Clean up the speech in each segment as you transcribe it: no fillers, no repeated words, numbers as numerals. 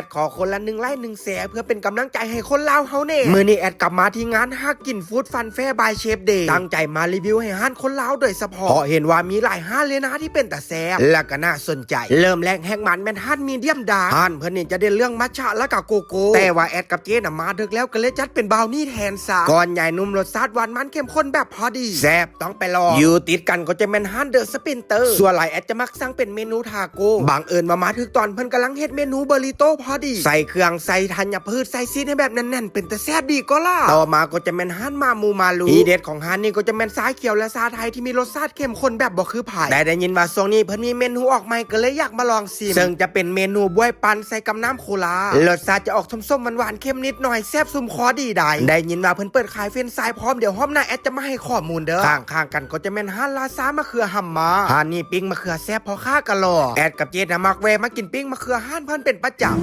ดขอคนละ1 ไลค์ 1 แชร์เพื่อเป็นกำลังใจให้คนลาวเฮาเน่มื้อนี้แอดกลับมาที่งานฮักกินฟู้ดฟันแฟร์บายเชฟเดย์ตั้งใจมารีวิวให้ฮั่นคนลาวโดยเฉพาะเพราะเห็นว่ามีหลายฮั่นเลยนะที่เป็นแต่แซ่บและก็น่าสนใจเริ่มแรกแฮกมันแม่นฮั่นมีเดียมดาร์กฮั่นเพิ่นนี่จะเด่นเรื่องมัทฉะและก็โกโก้แต่ว่าแอดกับเจน่ะมาดึกแล้วก็เลยจัดเป็นบราวนี่แทนซะก่อนใหญ่นุ่มรสชาติหวานมันเข้มข้นแบบพอดีแซ่บต้องไปลองอยู่ติดกันก็จะแม่นฮั่นเดอะสปินเตอร์ส่วนหลายแอดจะมักสั่งเป็นเมนูทาโก้บางเอิญมาถึงตอนเพิ่นกำลังเฮ็ดเมนูเบอริโต้พอดีใส่เครื่องใส่ธัญพืชใส่ซีสให้แบบแน่นๆเป็นแต่แซ่บดีก็ล่ะต่อมาก็จะแม่นฮั่นมามูมาลูทีเด็ดของฮั่นนี่ก็จะแม่นสาเขียวและสาไทยที่มีรสชาติเข้มข้นแบบบ่คือไผได้ยินว่าช่วงนี้เพิ่นมีเมนูออกใหม่ก็เลยอยากมาลองชิมซึ่งจะเป็นเมนูบวยปันใส่กับน้ำโคลารสชาติจะออกส้มๆหวานๆเค็มนิดหน่อยแซ่บซุ่มคอดีได้ยินว่าเพิ่นเปิดขายเฟรนช์ฟรายพร้อมเดี๋ยวห้อมหน้าแอดจะมาให้ข้อมูลเด้อข้างๆกันก็จะแม่นฮั่นลาซามะเขือหัมมาฮั่นนี่ปิ้งมะเขือแซ่บพอค่ากะลอแอดกับเจดมักแวะมากินปิ้งมะเขือฮั่นเพิ่นเป็นประจำ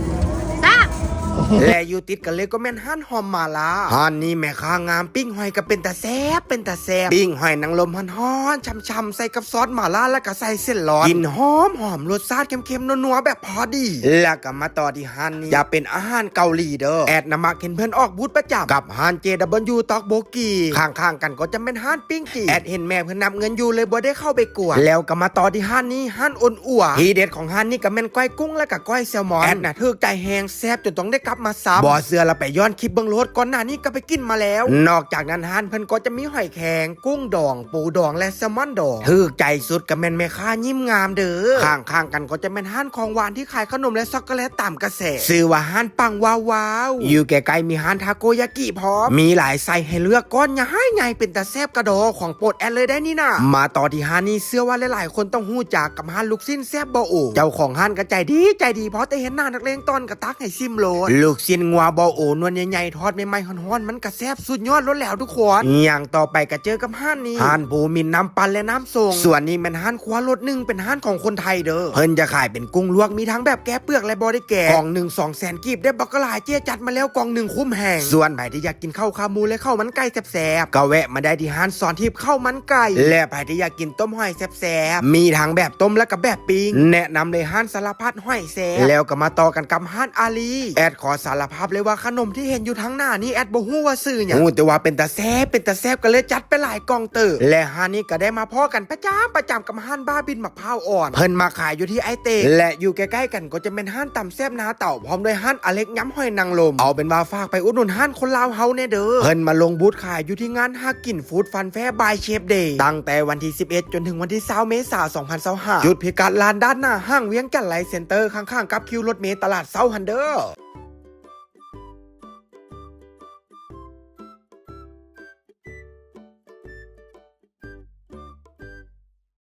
และอยู่ติดกันเลยก็แม่นฮั่นหอมมาลาฮั่นนี่แม่ค้างามปิ้งหอยก็เป็นตาแซ่บปิ้งหอยนางรมฮ้อนๆช่ำๆใส่กับซอสมาลาแล้วก็ใส่เส้นร้อนกินหอมรสชาติเค็มๆนัวๆแบบพอดีแล้วก็มาต่อที่ฮั่นนี่จะเป็นอาหารเกาหลีเด้อแอดนำมาเห็นเพื่อนออกบูธประจำกับฮั่น JW ตอกโบกีข้างๆกันก็จะเป็นฮั่นปิ้งจีแอดเห็นแม่เพื่อนนับเงินอยู่เลยบ่ได้เข้าไปกวนแล้วก็มาต่อที่ฮั่นนี่ฮั่นอ่อนอั่วทีเด็ดของฮั่นนี่ก็แม่นก้อยกุ้งและก็ก้อยแซลมอนแอดน่ะถึกใจแห้งแซ่บจนต้องได้กลับมาซ้ำบ่เสือเราไปย้อนคลิปเบิ่งโลดก่อนหน้านี้ก็ไปกินมาแล้วนอกจากนั้นฮั่นเพิ่นก็จะมีหอยแครงกุ้งดองปูดองและแซลมอนดองถึกใจสุดก็แม่นแม่ค้ายิ้มงามเด้อข้างๆกันก็จะแม่นฮั่นของหวานที่ขายขนมและช็อกโกแลตตามกระแสชื่อว่าฮั่นปังว้าวอยู่ใกล้ๆมีฮั่นทาโกยากิพร้อมมีหลายไส้ให้เลือกก้อนใหญ่ๆเป็นตาแซ่บกระดอของโปรดแอดเลยได้นี่นะมาต่อที่ฮั่นนี่เชื่อว่าหลายๆคนต้องฮู้จักกับฮั่นลูกชิ้นแซ่บบ่โอเจ้าของฮั่นก็ใจดีเพราะแต่เห็นหน้านักเลงตอนกระตักให้ซิมโลดลูกชิ้นงัวบ่โอนวลใหญ่ๆทอดใหม่ๆฮ้อนๆมันก็แซ่บสุดยอดล้นแล้วทุกคนอย่างต่อไปก็เจอกับฮั่นนี่ฮั่นปูมินน้ำปันและน้ำส่งส่วนนี้มันฮั่นคว้ารส1เป็นฮั่นของคนไทยเด้อเพิ่นจะขายเป็นกุ้งลวกมีทั้งแบบแกะเปลือกและบ่ได้แกะกล่อง1 200,000กีบได้บักกะหลายเจ๊จัดมาแล้วกล่อง1คุ้มแหงส่วนใครที่อยากกินข้าวขาหมูและข้าวมันไก่แซ่บๆก็แวะมาได้ที่ฮั่นสอนทิพย์ข้าวมันไก่และใครที่อยากกินต้มหอยแซ่บๆมีทั้งแบบต้มและก็แบบปิ้งแนะนำเลยฮั่นสารพัดหอยแซ่บแล้วก็มาต่อกันกับฮั่นอาลีแอดขอสารภาพเลยว่าขนมที่เห็นอยู่ทั้งหน้านี่แอดบ่ฮู้ว่าชื่อหยังฮู้แต่ว่าเป็นตาแซ่บก็เลยจัดไปหลายกล่องเตอและฮั่นนี่ก็ได้มาพ้อกันประจำกับฮั่นบ้าบินมะพร้าวอ่อนเพิ่นมาขายอยู่ที่ไอเตและอยู่ใกล้ๆกันก็จะเป็นฮั่นตำแซ่บนาเต่าพร้อมด้วยฮั่นอเล็กย้ำหอยนางรมเอาเป็นว่าฝากไปอุดหนุนฮั่นคนลาวเฮาแน่เด้อเพิ่นมาลงบูธขายอยู่ที่งานฮักกินฟู้ดฟันแฟร์บายเชฟเดย์ตั้งแต่วันที่11จนถึงวันที่20เมษายน2025จุดพิกัดลานด้านหน้าห้างเวียงจันทร์ไลท์เซ็นเตอร์ข้างๆกับคิวรถเมล์ตลาดเซาฮันเดอร์